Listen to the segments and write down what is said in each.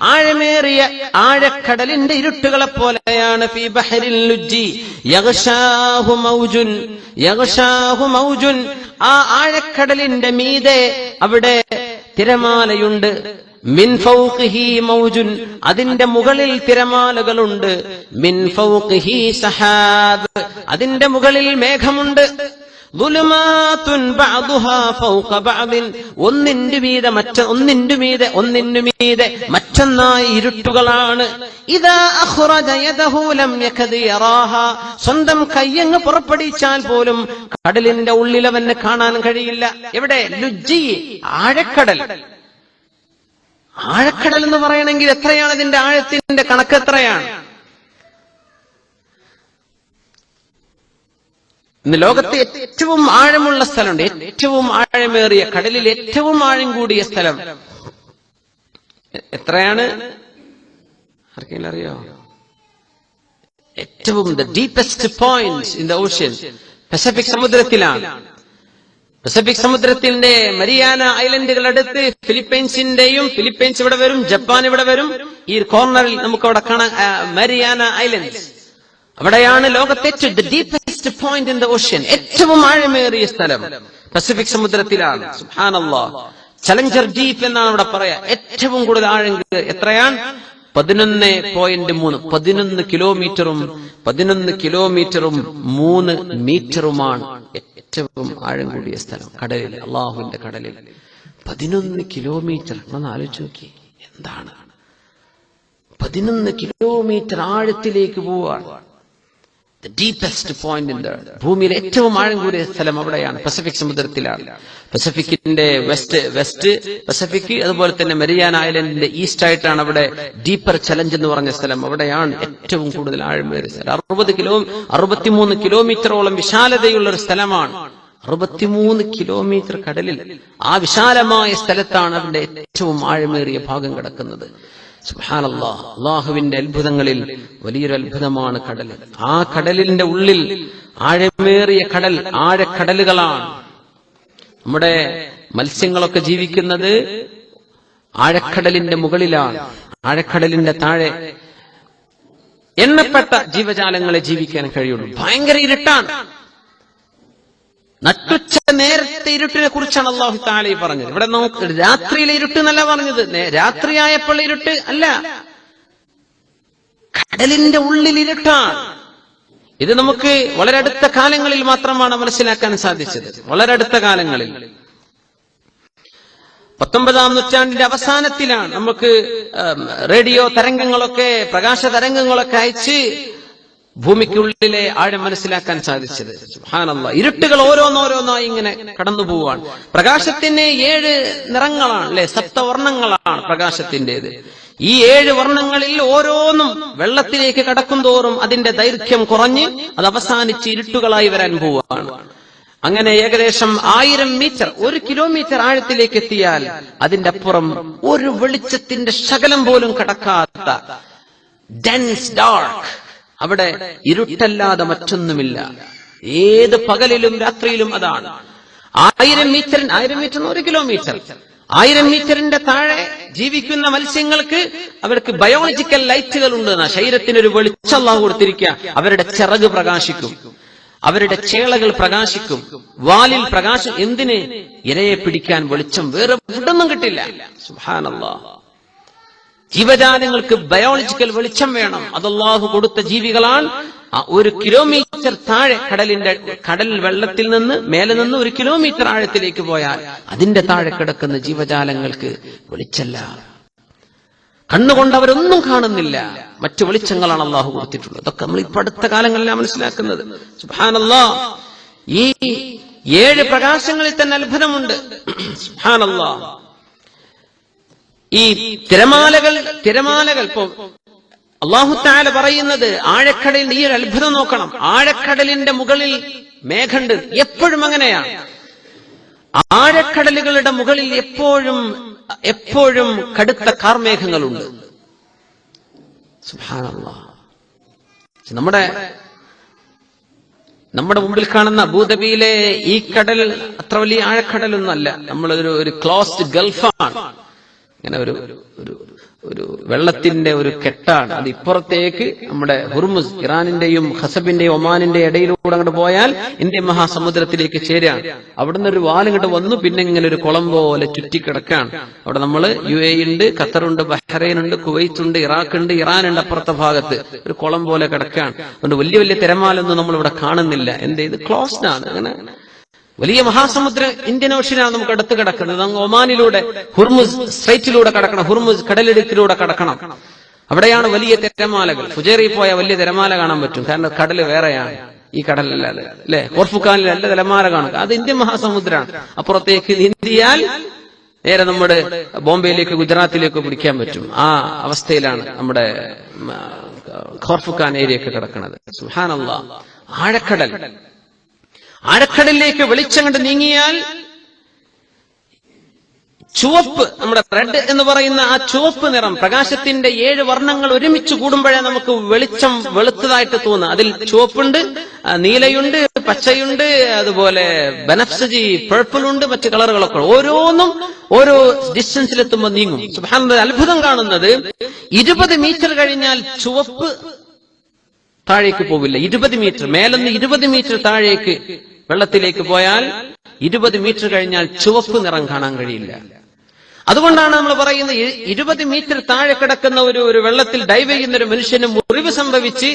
ആഴമേറിയ ആഴക്കടലിന്റെ ഇരുട്ടുകളെ പോലെയാണ് ഫീ ബഹരിൽ ലുജ്ജി യഗ്ശാഹു മൗജുൻ. ആ ആഴക്കടലിന്റെ മീതെ അവിടെ തിരമാലയുണ്ട്. മിൻ ഫൗഖിഹി മൗജുൻ, അതിന്റെ മുകളിൽ തിരമാലകളുണ്ട്. മിൻ ഫൗഖിഹി സഹാബ്, അതിന്റെ മുകളിൽ മേഘമുണ്ട്. ദുലുമാതുൻ ബഅദുഹാ ഫൗഖ ബഅദിൻ, ഒന്നിന്റെ മീതെ മറ്റൊന്നായി ഇരുട്ടുകളാണ്. ഇദാ അഖ്റജ യദഹു ലം യകദ് യറാഹാ, സ്വന്തം കയ്യങ്ങ് പുറപ്പെടുവിച്ചാൽ പോലും കടലിന്റെ ഉള്ളിൽ അവന് കാണാൻ കഴിയില്ല. എവിടെ? ലുജ്ജി, ആഴക്കടൽ. ആഴക്കടൽ എന്ന് പറയണമെങ്കിൽ എത്രയാണ് ഇതിന്റെ ആഴത്തിന്റെ കണക്ക്? എത്രയാണ്? ഇന്ന് ലോകത്തെ ഏറ്റവും ആഴമുള്ള സ്ഥലമുണ്ട്, ഏറ്റവും ആഴമേറിയ കടലിൽ ഏറ്റവും ആഴം കൂടിയ സ്ഥലം എത്രയാണ്? ആർക്കെങ്കിലും അറിയോ? ഏറ്റവും the deepest point in the ocean Pacific സമുദ്രത്തിലാണ്. പസഫിക് സമുദ്രത്തിന്റെ മരിയാന ഐലൻഡുകളടുത്ത് ഫിലിപ്പൈൻസ് ഇവിടെ വരും, ജപ്പാൻ ഇവിടെ വരും. ഈ കോർണറിൽ നമുക്ക് അവിടെ കാണാൻ മരിയാന ഐലൻഡ്സ്. അവിടെയാണ് ലോകത്തെ deepest point in the ocean, ഏറ്റവും ആഴമേറിയ സ്ഥലം പസഫിക് സമുദ്രത്തിലാണ്. സുബ്ഹാനല്ലാഹ്. ചലഞ്ചർ ഡീപ്പ് എന്നാണ് അവിടെ പറയാ. ഏറ്റവും കൂടുതൽ ആഴം എത്രയാണ്? 11.3, 11 കിലോമീറ്ററും 3 മീറ്ററുമാണ് ഏറ്റവും ആഴം കൂടിയ സ്ഥലം കടലിൽ, അള്ളാഹുവിന്റെ കടലിൽ. 11 കിലോമീറ്റർ. ഒന്ന് ആലോചിച്ച് നോക്കി, എന്താണ് 11 കിലോമീറ്റർ ആഴത്തിലേക്ക് പോവാണ്. The deepest point in the ഭൂമിയിലെ ഏറ്റവും ആഴം കൂടിയ സ്ഥലം അവിടെയാണ്, പസഫിക് സമുദ്രത്തിലാണ്. പസഫിക്കിന്റെ വെസ്റ്റ് പസഫിക്, അതുപോലെ തന്നെ മരിയാന ഐലൻഡിന്റെ ഈസ്റ്റ് ആയിട്ടാണ് അവിടെ ഡീപ്പർ ചലഞ്ച് എന്ന് പറഞ്ഞ സ്ഥലം. അവിടെയാണ് ഏറ്റവും കൂടുതൽ ആഴമേറിയ സ്ഥലം. 63 കിലോമീറ്ററോളം വിശാലതയുള്ള ഒരു സ്ഥലമാണ്. 63 കിലോമീറ്റർ കടലിൽ, ആ വിശാലമായ സ്ഥലത്താണ് അതിന്റെ ഏറ്റവും ആഴമേറിയ ഭാഗം കിടക്കുന്നത്. സുബ്ഹാനല്ലാഹ്. അള്ളാഹുവിന്റെ അത്ഭുതങ്ങളിൽ വലിയൊരു അത്ഭുതമാണ് കടൽ. ആ കടലിന്റെ ഉള്ളിൽ ആഴമേറിയ ആഴക്കടലുകളാണ്. നമ്മുടെ മത്സ്യങ്ങളൊക്കെ ജീവിക്കുന്നത് ആഴക്കടലിന്റെ മുകളിലാണ്. ആഴക്കടലിന്റെ താഴെ എണ്ണപ്പെട്ട ജീവജാലങ്ങളെ ജീവിക്കാൻ കഴിയുള്ളൂ. ഭയങ്കര ഇരുട്ടാണ്. നട്ടുച്ച നേരത്തെ ഇരുട്ടിനെ കുറിച്ചാണ് അല്ലാഹു തആല പറഞ്ഞത്. ഇവിടെ നമുക്ക് രാത്രിയിലെ ഇരുട്ട് എന്നല്ല പറഞ്ഞത്, രാത്രിയായപ്പോൾ ഇരുട്ട് അല്ല, കടലിന്റെ ഉള്ളിൽ ഇരുട്ടാണ്. ഇത് നമുക്ക് വളരെ അടുത്ത കാലങ്ങളിൽ മാത്രമാണ് മനസ്സിലാക്കാൻ സാധിച്ചത്. വളരെ അടുത്ത കാലങ്ങളിൽ, 19-ാം നൂറ്റാണ്ടിന്റെ അവസാനത്തിലാണ് നമുക്ക് റേഡിയോ തരംഗങ്ങളൊക്കെ, പ്രകാശ തരംഗങ്ങളൊക്കെ അയച്ച് ഭൂമിക്കുള്ളിലെ ആഴം മനസ്സിലാക്കാൻ സാധിച്ചത്. സുബ്ഹാനല്ലാഹ്. ഇരുട്ടുകൾ ഓരോന്നോരോന്നായി ഇങ്ങനെ കടന്നു പോവാണ്. പ്രകാശത്തിന് 7 നിറങ്ങളാണ്, അല്ലെ? 7 വർണ്ണങ്ങളാണ് പ്രകാശത്തിന്റേത്. ഈ 7 വർണ്ണങ്ങളിൽ ഓരോന്നും വെള്ളത്തിലേക്ക് കടക്കും തോറും അതിന്റെ ദൈർഘ്യം കുറഞ്ഞ് അത് അവസാനിച്ച് ഇരുട്ടുകളായി വരാൻ പോവുകയാണ്. അങ്ങനെ ഏകദേശം 1000 മീറ്റർ, 1 കിലോമീറ്റർ ആഴത്തിലേക്ക് എത്തിയാൽ അതിന്റെ അപ്പുറം ഒരു വെളിച്ചത്തിന്റെ ശകലം പോലും കടക്കാത്ത ഡെൻസ് ഡാർക്ക്, അവിടെ ഇരുട്ടല്ലാതെ മറ്റൊന്നുമില്ല. ഏത് പകലിലും രാത്രിയിലും അതാണ്. 1000 മീറ്റർ 1 കിലോമീറ്റർ, 1000 മീറ്ററിന്റെ താഴെ ജീവിക്കുന്ന മത്സ്യങ്ങൾക്ക് അവർക്ക് ബയോളജിക്കൽ ലൈറ്റുകൾ ഉണ്ട്. ശരീരത്തിനൊരു വെളിച്ചം അല്ലാഹു കൊടുത്തിരിക്കുക. അവരുടെ ചിറക് പ്രകാശിക്കും, അവരുടെ ചേളകൾ പ്രകാശിക്കും, വാലിൽ പ്രകാശം. എന്തിന്? ഇരയെ പിടിക്കാൻ വെളിച്ചം വേറെ എവിടൊന്നും കിട്ടില്ല. സുബ്ഹാനല്ലാഹ്. ജീവജാലങ്ങൾക്ക് ബയോളജിക്കൽ വെളിച്ചം വേണം. അത് അല്ലാഹു കൊടുത്ത ജീവികളാണ്. 1 കിലോമീറ്റർ താഴെ കടൽ വെള്ളത്തിൽ നിന്ന് മേലെ നിന്ന് 1 കിലോമീറ്റർ ആഴത്തിലേക്ക് പോയാൽ അതിന്റെ താഴെ കിടക്കുന്ന ജീവജാലങ്ങൾക്ക് വെളിച്ചല്ല. കണ്ണുകൊണ്ട് അവരൊന്നും കാണുന്നില്ല. മറ്റു വെളിച്ചങ്ങളാണ് അല്ലാഹു കൊടുത്തിട്ടുള്ളത്. അതൊക്കെ നമ്മൾ ഇപ്പൊ അടുത്ത കാലങ്ങളിലാണ് മനസ്സിലാക്കുന്നത്. സുബ്ഹാനല്ലാഹ്. ഈ 7 പ്രകാശങ്ങളിൽ തന്നെ അത്ഭുതമുണ്ട്. സുബ്ഹാനല്ലാഹ്. ഈ തിരമാലകൾ ഇപ്പോ അല്ലാഹു തആല പറയുന്നത് ആഴക്കടലിൽ ഈ ഒരു അത്ഭുതം നോക്കണം. ആഴക്കടലിന്റെ മുകളിൽ മേഘമുണ്ട്. എപ്പോഴും അങ്ങനെയാണ്. ആഴക്കടലുകളുടെ മുകളിൽ എപ്പോഴും കടുത്ത കാർമേഘങ്ങളുണ്ട്. സുബ്ഹാനല്ലാഹ്. നമ്മുടെ മുമ്പിൽ കാണുന്ന അബൂദബിയിലെ ഈ കടൽ അത്ര വലിയ ആഴക്കടലൊന്നും അല്ല. നമ്മളൊരു ക്ലോസ്ഡ് ഗൾഫാണ്. ഇങ്ങനെ ഒരു വെള്ളത്തിന്റെ ഒരു കെട്ടാണ്. അത് ഇപ്പുറത്തേക്ക് നമ്മുടെ ഹുർമുസ്, ഇറാനിന്റെയും ഖസബിന്റെയും ഒമാനിന്റെയും ഇടയിലൂടെ അങ്ങോട്ട് പോയാൽ ഇന്ത്യൻ മഹാസമുദ്രത്തിലേക്ക് ചേരാണ്. അവിടുന്ന് ഒരു വാലിങ്ങോട്ട് വന്നു, പിന്നെ ഇങ്ങനെ ഒരു കുളം പോലെ ചുറ്റിക്കിടക്കാണ്. അവിടെ നമ്മള് UAE ഉണ്ട്, ഖത്തറുണ്ട്, ബഹ്റൈൻ ഉണ്ട്, കുവൈത്ത് ഉണ്ട്, ഇറാഖ് ഉണ്ട്, ഇറാൻ ഉണ്ട്. അപ്പുറത്തെ ഭാഗത്ത് ഒരു കുളം പോലെ കിടക്കാണ്. അതുകൊണ്ട് വലിയ വലിയ തിരമാലൊന്നും നമ്മൾ ഇവിടെ കാണുന്നില്ല. ഇത് ക്ലോസ്ഡ് ആണ്. അങ്ങനെ വലിയ മഹാസമുദ്രം ഇന്ത്യൻ ഓഷ്യനാണ് നമുക്ക് അടുത്ത് കിടക്കുന്നത്. അങ്ങ് ഒമാനിലൂടെ ഹുർമുസ് സ്ട്രൈറ്റിലൂടെ കടക്കണം, ഹുർമുസ് കടലിടുക്കിലൂടെ കടക്കണം. അവിടെയാണ് വലിയ തിരമാലകൾ. ഫുജൈറിൽ പോയാൽ വലിയ തിരമാല കാണാൻ പറ്റും. കാരണം കടല് വേറെയാണ്, ഈ കടലല്ല അല്ലെ. കോർഫുഖാനിലല്ല തിരമാല കാണുക. അത് ഇന്ത്യൻ മഹാസമുദ്രമാണ്. അപ്പുറത്തേക്ക് നീന്തിയാൽ നേരെ നമ്മുടെ ബോംബെയിലേക്ക്, ഗുജറാത്തിലേക്ക് പിടിക്കാൻ പറ്റും. ആ അവസ്ഥയിലാണ് നമ്മുടെ കോർഫുഖാൻ ഏരിയയൊക്കെ കിടക്കുന്നത്. സുബ്ഹാനല്ലാഹ്. ആഴക്കടൽ. ആഴക്കടലിലേക്ക് വെളിച്ചം കണ്ട് നീങ്ങിയാൽ ചുവപ്പ്, നമ്മുടെ റെഡ് എന്ന് പറയുന്ന ആ ചുവപ്പ് നിറം, പ്രകാശത്തിന്റെ 7 വർണ്ണങ്ങൾ ഒരുമിച്ച് കൂടുമ്പോഴേ നമുക്ക് വെളിച്ചം വെളുത്തതായിട്ട് തോന്നുക. അതിൽ ചുവപ്പുണ്ട്, നീലയുണ്ട്, പച്ചയുണ്ട്, അതുപോലെ ബനഫ്സജി, പർപ്പിൾ ഉണ്ട്, മറ്റു കളറുകളൊക്കെ. ഓരോന്നും ഓരോ ഡിസ്റ്റൻസിലെത്തുമ്പോൾ നീങ്ങും. സുബ്ഹാനല്ലാഹ്. അത്ഭുതം കാണുന്നത് 20 മീറ്റർ കഴിഞ്ഞാൽ ചുവപ്പ് താഴേക്ക് പോവില്ല. 20 മീറ്റർ മേലൊന്ന് 20 മീറ്റർ താഴേക്ക് വെള്ളത്തിലേക്ക് പോയാൽ 20 മീറ്റർ കഴിഞ്ഞാൽ ചുവപ്പ് നിറം കാണാൻ കഴിയില്ല. അതുകൊണ്ടാണ് നമ്മൾ പറയുന്നത് 20 മീറ്റർ താഴെ കിടക്കുന്ന ഒരു വെള്ളത്തിൽ ഡൈവ് ചെയ്യുന്ന ഒരു മനുഷ്യന് മുറിവ് സംഭവിച്ച്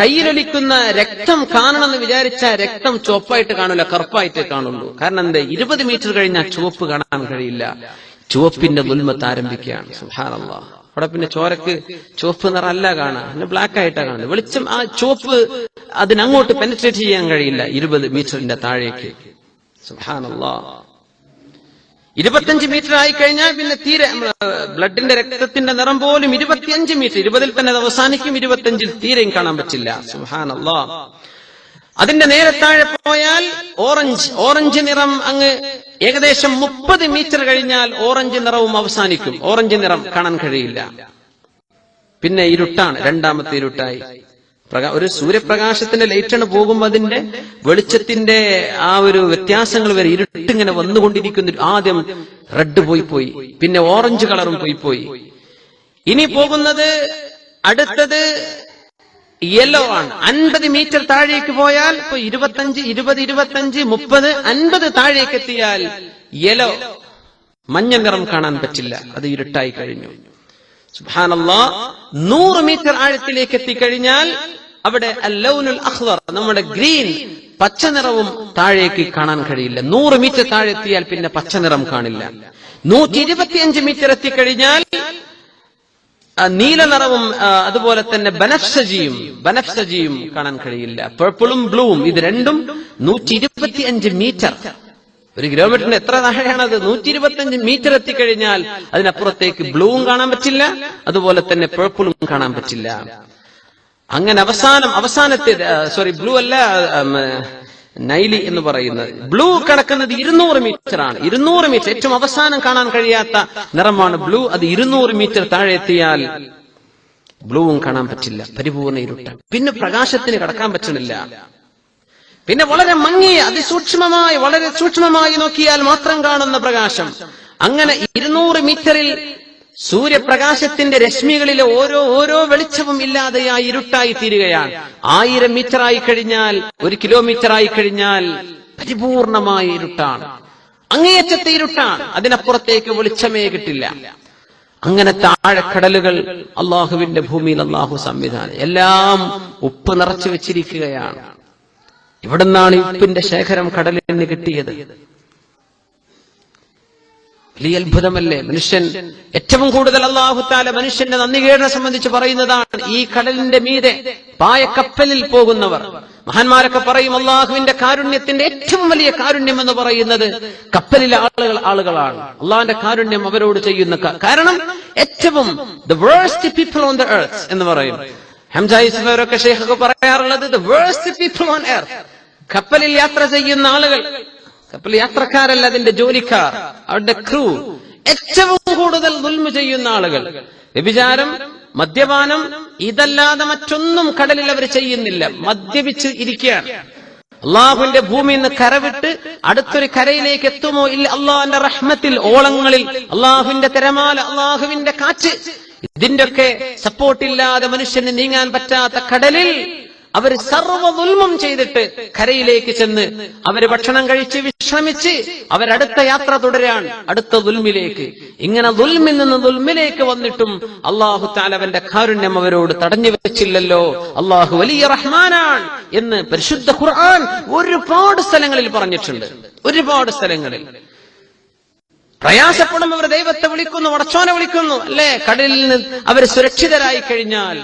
കയ്യിലൊലിക്കുന്ന രക്തം കാണണമെന്ന് വിചാരിച്ച രക്തം ചുവപ്പായിട്ട് കാണില്ല, കറുപ്പായിട്ട് കാണുള്ളൂ. കാരണം എന്താ? 20 മീറ്റർ കഴിഞ്ഞാൽ ചുവപ്പ് കാണാൻ കഴിയില്ല. ചുവപ്പിന്റെ ദുൽമത്ത് ആരംഭിക്കുകയാണ്. സുബ്ഹാനല്ലാഹ്. അവിടെ പിന്നെ ചോരക്ക് ചുവപ്പ് നിറമല്ല കാണാം, പിന്നെ ബ്ലാക്ക് ആയിട്ടാ കാണുന്നത്. വെളിച്ചം ആ ചുവപ്പ് അതിനങ്ങോട്ട് പെനട്രേറ്റ് ചെയ്യാൻ കഴിയില്ല 20 മീറ്ററിന്റെ താഴേക്ക്. സുബ്ഹാനല്ലാഹ്. 25 മീറ്റർ ആയി കഴിഞ്ഞാൽ പിന്നെ തീരെ ബ്ലഡിന്റെ രക്തത്തിന്റെ നിറം പോലും 25 മീറ്റർ, 20-ൽ തന്നെ അത് അവസാനിക്കും, 25-ൽ തീരെയും കാണാൻ പറ്റില്ല. സുബ്ഹാനല്ലാഹ്. അതിന്റെ നേരെ താഴെ പോയാൽ ഓറഞ്ച് നിറം അങ്ങ് ഏകദേശം 30 മീറ്റർ കഴിഞ്ഞാൽ ഓറഞ്ച് നിറവും അവസാനിക്കും. ഓറഞ്ച് നിറം കാണാൻ കഴിയില്ല. പിന്നെ ഇരുട്ടാണ്, രണ്ടാമത്തെ ഇരുട്ടായി. ഒരു സൂര്യപ്രകാശത്തിന്റെ ലൈറ്റാണ് പോകുമ്പോൾ അതിന്റെ വെളിച്ചത്തിന്റെ ആ ഒരു വ്യത്യാസങ്ങൾ വരെ ഇരുട്ടിങ്ങനെ വന്നുകൊണ്ടിരിക്കുന്നു. ആദ്യം റെഡ് പോയി, പിന്നെ ഓറഞ്ച് കളറും പോയി. ഇനി പോകുന്നത് അടുത്തത് യെല്ലോ ആണ്. 50 മീറ്റർ താഴേക്ക് പോയാൽ ഇപ്പൊ 25, 20, 25, 30, 50 താഴേക്ക് എത്തിയാൽ യെല്ലോ, മഞ്ഞ നിറം കാണാൻ പറ്റില്ല. അത് ഇരുട്ടായി കഴിഞ്ഞു. സുബ്ഹാനല്ലാഹ്. 100 മീറ്റർ ആഴത്തിലേക്ക് എത്തിക്കഴിഞ്ഞാൽ അവിടെ അല്ലൗനുൽ അഖ്ളർ, നമ്മുടെ ഗ്രീൻ, പച്ച നിറവും താഴേക്ക് കാണാൻ കഴിയില്ല. 100 മീറ്റർ താഴെ എത്തിയാൽ പിന്നെ പച്ച നിറം കാണില്ല. 125 മീറ്റർ എത്തിക്കഴിഞ്ഞാൽ നീല നിറവും അതുപോലെ തന്നെ ബനഫ്സജിയും കാണാൻ കഴിയില്ല. പർപ്പിളും ബ്ലൂവും, ഇത് രണ്ടും 125 മീറ്റർ. 1 കിലോമീറ്ററിന് എത്ര താഴെയാണത്? 125 മീറ്റർ എത്തിക്കഴിഞ്ഞാൽ അതിനപ്പുറത്തേക്ക് ബ്ലൂവും കാണാൻ പറ്റില്ല, അതുപോലെ തന്നെ പർപ്പിളും കാണാൻ പറ്റില്ല. അങ്ങനെ അവസാനത്തെ ബ്ലൂ അല്ല, നൈലി എന്ന് പറയുന്നത് ബ്ലൂ കിടക്കുന്നത് 200 മീറ്റർ ആണ്. 200 മീറ്റർ ഏറ്റവും അവസാനം കാണാൻ കഴിയാത്ത നിറമാണ് ബ്ലൂ. അത് 200 മീറ്റർ താഴെ എത്തിയാൽ ബ്ലൂവും കാണാൻ പറ്റില്ല, പരിപൂർണ്ണ ഇരുട്ടാണ്. പിന്നെ പ്രകാശത്തിന് കടക്കാൻ പറ്റുന്നില്ല. പിന്നെ വളരെ മങ്ങിയ അതിസൂക്ഷ്മമായി, വളരെ സൂക്ഷ്മമായി നോക്കിയാൽ മാത്രം കാണുന്ന പ്രകാശം. അങ്ങനെ 200 മീറ്ററിൽ സൂര്യപ്രകാശത്തിന്റെ രശ്മികളിലെ ഓരോ വെളിച്ചവും ഇല്ലാതെയായി ഇരുട്ടായി തീരുകയാണ്. 1000 മീറ്റർ ആയി കഴിഞ്ഞാൽ, 1 കിലോമീറ്റർ ആയി കഴിഞ്ഞാൽ പരിപൂർണമായ ഇരുട്ടാണ്, അങ്ങേയറ്റത്തെ ഇരുട്ടാണ്. അതിനപ്പുറത്തേക്ക് വെളിച്ചമേ കിട്ടില്ല. അങ്ങനെ താഴെക്കടലുകൾ, അള്ളാഹുവിന്റെ ഭൂമിയിൽ അള്ളാഹു സംവിധാനം, എല്ലാം ഉപ്പ് നിറച്ചു വെച്ചിരിക്കുകയാണ്. ഇവിടുന്നാണ് ഉപ്പിന്റെ ശേഖരം കടലിന് കിട്ടിയത്. വലിയ അത്ഭുതമല്ലേ? മനുഷ്യൻ ഏറ്റവും കൂടുതൽ അല്ലാഹു തആല മനുഷ്യന്റെ നന്ദികേടിനെ സംബന്ധിച്ച് പറയുന്നതാണ് ഈ കടലിന്റെ മീതെ പായക്കപ്പലിൽ പോകുന്നവർ. മഹാന്മാരൊക്കെ പറയും അള്ളാഹുവിന്റെ കാരുണ്യത്തിന്റെ ഏറ്റവും വലിയ കാരുണ്യം എന്ന് പറയുന്നത് കപ്പലിലെ ആളുകളാണ്. അള്ളാഹുവിന്റെ കാരുണ്യം അവരോട് ചെയ്യുന്ന കാരണം ഏറ്റവും the worst people on the earth എന്ന് പറയും. ഹംസായിസ്വരൊക്കെ ഷെയ്ഖൊക്കെ പറയാറുള്ളത് the worst people on earth. കപ്പലിൽ യാത്ര ചെയ്യുന്ന ആളുകൾ, കപ്പൽ യാത്രക്കാരല്ല, അതിന്റെ ജോലിക്കാർ, അവരുടെ ക്രൂ, ഏറ്റവും കൂടുതൽ ദുൽമ ചെയ്യുന്ന ആളുകൾ. വ്യഭിചാരം, മദ്യപാനം, ഇതല്ലാതെ മറ്റൊന്നും കടലിൽ അവർ ചെയ്യുന്നില്ല. മദ്യപിച്ച് ഇരിക്കുകയാണ്. അള്ളാഹുവിന്റെ ഭൂമിയിൽ നിന്ന് കരവിട്ട് അടുത്തൊരു കരയിലേക്ക് എത്തുമോ ഇല്ല. അള്ളാഹുവിന്റെ റഹ്മത്തിൽ, ഓളങ്ങളിൽ, അള്ളാഹുവിന്റെ തിരമാല, അള്ളാഹുവിന്റെ കാറ്റ്, ഇതിന്റെയൊക്കെ സപ്പോർട്ടില്ലാതെ മനുഷ്യന് നീങ്ങാൻ പറ്റാത്ത കടലിൽ അവർ സർവ്വ ദുൽമും ചെയ്തിട്ട് കരയിലേക്ക് ചെന്ന് അവര് ഭക്ഷണം കഴിച്ച് വിശ്രമിച്ച് അവരടുത്ത യാത്ര തുടരാൻ, അടുത്ത ദുൽമിലേക്ക്. ഇങ്ങനെ ദുൽമിൽ നിന്ന് ദുൽമിലേക്ക് വന്നിട്ടും അള്ളാഹു തആല അവന്റെ കാരുണ്യം അവരോട് തടഞ്ഞു വെച്ചില്ലല്ലോ. അള്ളാഹു വലിയ റഹ്മാനാണ് എന്ന് പരിശുദ്ധ ഖുർആൻ ഒരുപാട് സ്ഥലങ്ങളിൽ പറഞ്ഞിട്ടുണ്ട്. ഒരുപാട് സ്ഥലങ്ങളിൽ പ്രയാസപ്പെടും അവർ ദൈവത്തെ വിളിക്കുന്നു, പടച്ചോനെ വിളിക്കുന്നു, അല്ലെ? കടലിൽ നിന്ന് അവർ സുരക്ഷിതരായി കഴിഞ്ഞാൽ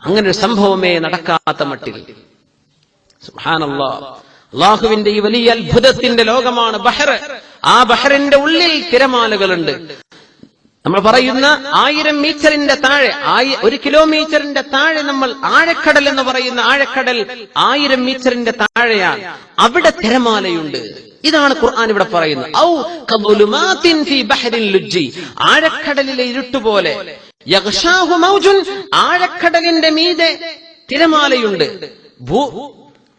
അങ്ങനെ ഒരു സംഭവമേ നടക്കാത്ത മട്ടിൽ. സുബ്ഹാനല്ലാഹ്. അല്ലാഹുവിന്റെ ഈ വലിയ അത്ഭുതത്തിന്റെ ലോകമാണ് ബഹർ. ആ ബഹറിന്റെ ഉള്ളിൽ തിരമാലകളുണ്ട്. നമ്മൾ പറയുന്ന 1000 മീറ്ററിന്റെ താഴെ, 1 കിലോമീറ്ററിന്റെ താഴെ നമ്മൾ ആഴക്കടൽ എന്ന് പറയുന്ന ആഴക്കടൽ 1000 മീറ്ററിന്റെ താഴെയാണ്. അവിടെ തിരമാലയുണ്ട്. ഇതാണ് ഖുർആൻ ഇവിടെ പറയുന്നത്. ഔ കദുലുമാതിൻ ഫീ ബഹരിൻ ലുജ്ജി, ആഴക്കടലിലെ ഇരുട്ടുപോലെ. യഗ്ശാഹു മൗജുൻ, ആഴക്കടലിന്റെ മീതെ തിരമാലയുണ്ട്.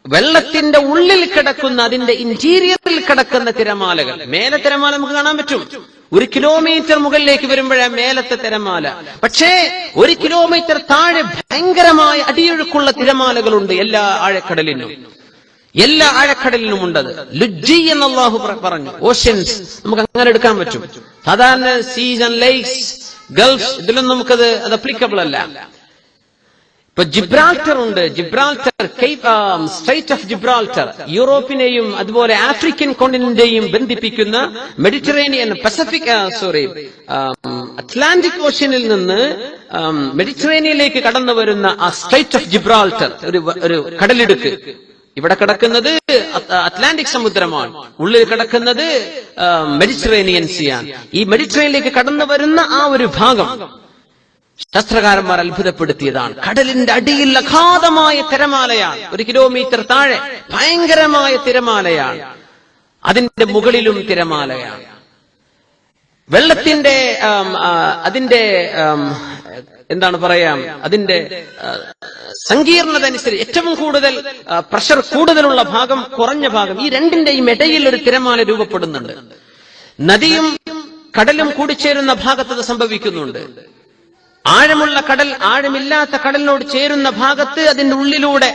വെള്ളത്തിന്റെ ഉള്ളിൽ കിടക്കുന്ന, അതിന്റെ ഇന്റീരിയറിൽ കിടക്കുന്ന തിരമാലകൾ. മേലെ തിരമാല നമുക്ക് കാണാൻ പറ്റും. 1 കിലോമീറ്റർ മുകളിലേക്ക് വരുമ്പോഴാണ് മേലത്തെ തിരമാല. പക്ഷേ 1 കിലോമീറ്റർ താഴെ ഭയങ്കരമായ അടിയൊഴുക്കുള്ള തിരമാലകളുണ്ട് എല്ലാ ആഴക്കടലിനും. എല്ലാ ആഴക്കടലിനും ഉണ്ടത്. ലുജ്ജി എന്ന് അല്ലാഹു പറഞ്ഞു. ഓഷ്യൻസ് നമുക്ക് അങ്ങനെ എടുക്കാൻ പറ്റും. സാധാരണ സീസ് ആൻഡ് ലേക്സ്, ഗൾഫ്, ഇതിലൊന്നും നമുക്കത് അപ്ലിക്കബിൾ അല്ല. ഇപ്പൊ ജിബ്രാൾട്ടർ ഉണ്ട്. ജിബ്രാൾട്ടർ, സ്ട്രൈറ്റ് ഓഫ് ജിബ്രാൾട്ടർ, യൂറോപ്പിനെയും അതുപോലെ ആഫ്രിക്കൻ കോണ്ടിനെന്റിനെയും ബന്ധിപ്പിക്കുന്ന മെഡിറ്ററേനിയൻ, അറ്റ്ലാന്റിക് ഓഷ്യനിൽ നിന്ന് മെഡിറ്ററേനിയനിലേക്ക് കടന്നു വരുന്ന ആ സ്ട്രൈറ്റ് ഓഫ് ജിബ്രാൾട്ടർ ഒരു കടലിടുക്ക്. ഇവിടെ കിടക്കുന്നത് അറ്റ്ലാന്റിക് സമുദ്രമാണ്, ഉള്ളിൽ കിടക്കുന്നത് മെഡിറ്ററേനിയൻ സീയാണ്. ഈ മെഡിറ്ററേനിയനിലേക്ക് കടന്നു വരുന്ന ആ ഒരു ഭാഗം ശാസ്ത്രകാരന്മാർ അത്ഭുതപ്പെടുത്തിയതാണ്. കടലിന്റെ അടിയിൽ അഗാധമായ തിരമാലയാണ്. 1 കിലോമീറ്റർ താഴെ ഭയങ്കരമായ തിരമാലയാണ്. അതിന്റെ മുകളിലും തിരമാലയാണ്. വെള്ളത്തിന്റെ അതിന്റെ എന്താണ് പറയാം, അതിന്റെ സങ്കീർണത അനുസരിച്ച് ഏറ്റവും കൂടുതൽ പ്രഷർ കൂടുതലുള്ള ഭാഗം, കുറഞ്ഞ ഭാഗം, ഈ രണ്ടിന്റെയും ഇടയിൽ ഒരു തിരമാല രൂപപ്പെടുന്നുണ്ട്. നദിയും കടലും കൂടിച്ചേരുന്ന ഭാഗത്ത് സംഭവിക്കുന്നുണ്ട്. ആഴമുള്ള കടൽ ആഴമില്ലാത്ത കടലിനോട് ചേരുന്ന ഭാഗത്ത് അതിന്റെ ഉള്ളിലൂടെ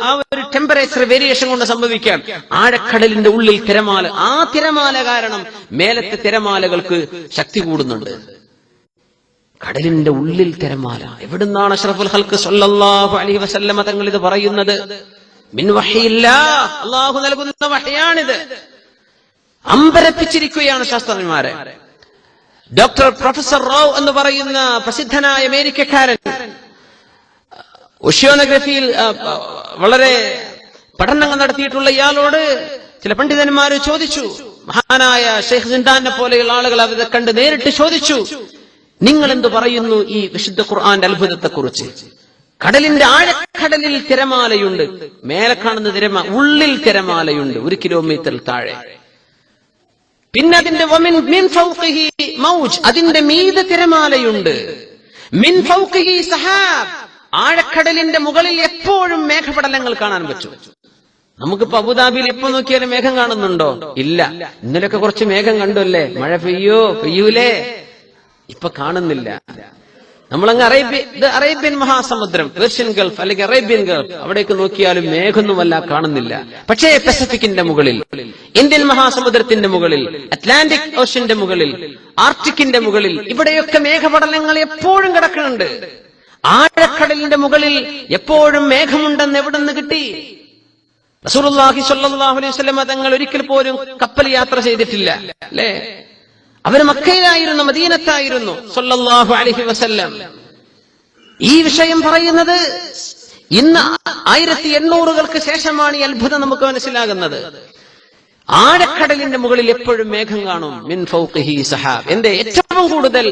ആ ഒരു ടെമ്പറേച്ചർ വേരിയേഷൻ കൊണ്ട് സംഭവിക്കാം. ആഴക്കടലിന്റെ ഉള്ളിൽ തിരമാല, ആ തിരമാല കാരണം മേലത്തെ തിരമാലകൾക്ക് ശക്തി കൂടുന്നുണ്ട്. കടലിന്റെ ഉള്ളിൽ തിരമാല. എവിടുന്നാണ് അഷ്റഫുൽ ഖൽഖ് സ്വല്ലല്ലാഹു അലൈഹി വസല്ലമ തങ്ങൾ ഇത് പറയുന്നത്? മിൻ വഹയില്ലാഹ്, അല്ലാഹു നൽകുന്ന വഹയാണിത്. അമ്പരപ്പിച്ചിരിക്കുകയാണ് ശാസ്ത്രജ്ഞന്മാരെ. ഡോക്ടർ പ്രൊഫസർ റാവ് എന്ന് പറയുന്ന പ്രസിദ്ധനായ അമേരിക്കക്കാരൻ, ഓഷ്യാനോഗ്രഫിയിൽ വളരെ പഠനങ്ങൾ നടത്തിയിട്ടുള്ള ഇയാളോട് ചില പണ്ഡിതന്മാർ ചോദിച്ചു, മഹാനായ ഷെയ്ഖ് സിൻഡാനെ പോലെയുള്ള ആളുകൾ അവരെ കണ്ട് നേരിട്ട് ചോദിച്ചു, നിങ്ങൾ എന്ത് പറയുന്നു ഈ വിശുദ്ധ ഖുർആന്റെ അത്ഭുതത്തെക്കുറിച്ച്? കടലിന്റെ ആഴക്കടലിൽ തിരമാലയുണ്ട്, മേലെ കാണുന്ന തിരമാല, ഉള്ളിൽ തിരമാലയുണ്ട് 1 കിലോമീറ്റർ താഴെ. പിന്നെ അതിന്റെ മിൻ ഫൗഖിഹി മൗജ്, അതിന്റെ മീതെ തിരമാലയുണ്ട്. മിൻ ഫൗഖിഹി സഹാബ്, ആഴക്കടലിന്റെ മുകളിൽ എപ്പോഴും മേഘപടലങ്ങൾ കാണാൻ പറ്റും. നമുക്കിപ്പോ അബുദാബിയിൽ എപ്പോ നോക്കിയാലും മേഘം കാണുന്നുണ്ടോ? ഇല്ല. ഇന്നലെയൊക്കെ കുറച്ച് മേഘം കണ്ടല്ലേ, മഴ പെയ്യൂലേ? ഇപ്പൊ കാണുന്നില്ല. നമ്മളങ്ങ് അറേബ്യൻ മഹാസമുദ്രം, പേർഷ്യൻ ഗൾഫ് അല്ലെങ്കിൽ അറേബ്യൻ ഗൾഫ്, അവിടേക്ക് നോക്കിയാലും മേഘമൊന്നുമല്ല കാണുന്നില്ല. പക്ഷേ പസഫിക്കിന്റെ മുകളിൽ, ഇന്ത്യൻ മഹാസമുദ്രത്തിന്റെ മുകളിൽ, അറ്റ്ലാന്റിക് ഓഷ്യന്റെ മുകളിൽ, ആർട്ടിക്കിന്റെ മുകളിൽ, ഇവിടെയൊക്കെ മേഘപടലങ്ങൾ എപ്പോഴും കിടക്കുന്നുണ്ട്. ആഴക്കടലിന്റെ മുകളിൽ എപ്പോഴും മേഘമുണ്ടെന്ന് എവിടെ നിന്ന് കിട്ടി? റസൂലുള്ളാഹി സ്വല്ലല്ലാഹു അലൈഹി വസല്ലം തങ്ങൾ ഒരിക്കൽ പോലും കപ്പൽ യാത്ര ചെയ്തിട്ടില്ല, അല്ലേ? അവർ മക്കയിലായിരുന്നു, മദീനത്തായിരുന്നു സ്വല്ലല്ലാഹു അലൈഹി വസല്ലം. ഈ വിഷയം പറയുന്നത് ഇന്ന് 1800-കൾക്ക് ശേഷമാണ് ഈ അത്ഭുതം നമുക്ക് മനസ്സിലാകുന്നത്. ആഴക്കടലിന്റെ മുകളിൽ എപ്പോഴും മേഘം കാണും. മിൻ ഫൗഖിഹി സഹാബ്. എന്റെ ഏറ്റവും കൂടുതൽ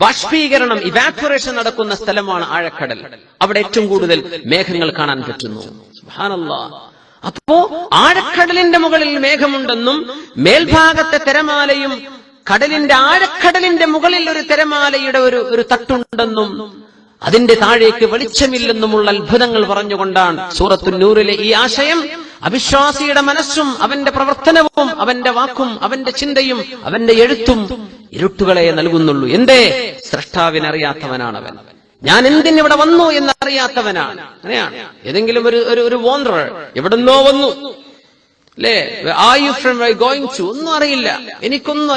ബാഷ്പീകരണം, ഇവാപറേഷൻ നടക്കുന്ന സ്ഥലമാണ് ആഴക്കടൽ. അവിടെ ഏറ്റവും കൂടുതൽ മേഘങ്ങൾ കാണാൻ പറ്റുന്നു. സുബ്ഹാനല്ലാഹ്. അപ്പോ ആഴക്കടലിന്റെ മുകളിൽ മേഘമുണ്ടെന്നും മേൽഭാഗത്തെ തിരമാലയും കടലിന്റെ ആഴക്കടലിന്റെ മുകളിൽ ഒരു തിരമാലയുടെ ഒരു തട്ടുണ്ടെന്നും അതിന്റെ താഴേക്ക് വെളിച്ചമില്ലെന്നുമുള്ള അത്ഭുതങ്ങൾ പറഞ്ഞുകൊണ്ടാണ് സൂറത്തുൻ നൂറിലെ ഈ ആശയം അവിശ്വാസിയുടെ മനസ്സും അവന്റെ പ്രവർത്തനവും അവന്റെ വാക്കും അവന്റെ ചിന്തയും അവന്റെ എഴുത്തും ഇരുട്ടുകളെ നൽകുന്നുള്ളൂ. എന്തേ? സ്രഷ്ടാവിനറിയാത്തവനാണവൻ. ഞാൻ എന്തിനിവിടെ വന്നു എന്നറിയാത്തവനാണ്. അങ്ങനെയാണ്. ഏതെങ്കിലും ഒരു വോണ്ടറർ എവിടെന്നോ വന്നു, അല്ലേ? Are you from going to? ഒന്നും അറിയില്ല, എനിക്കൊന്നും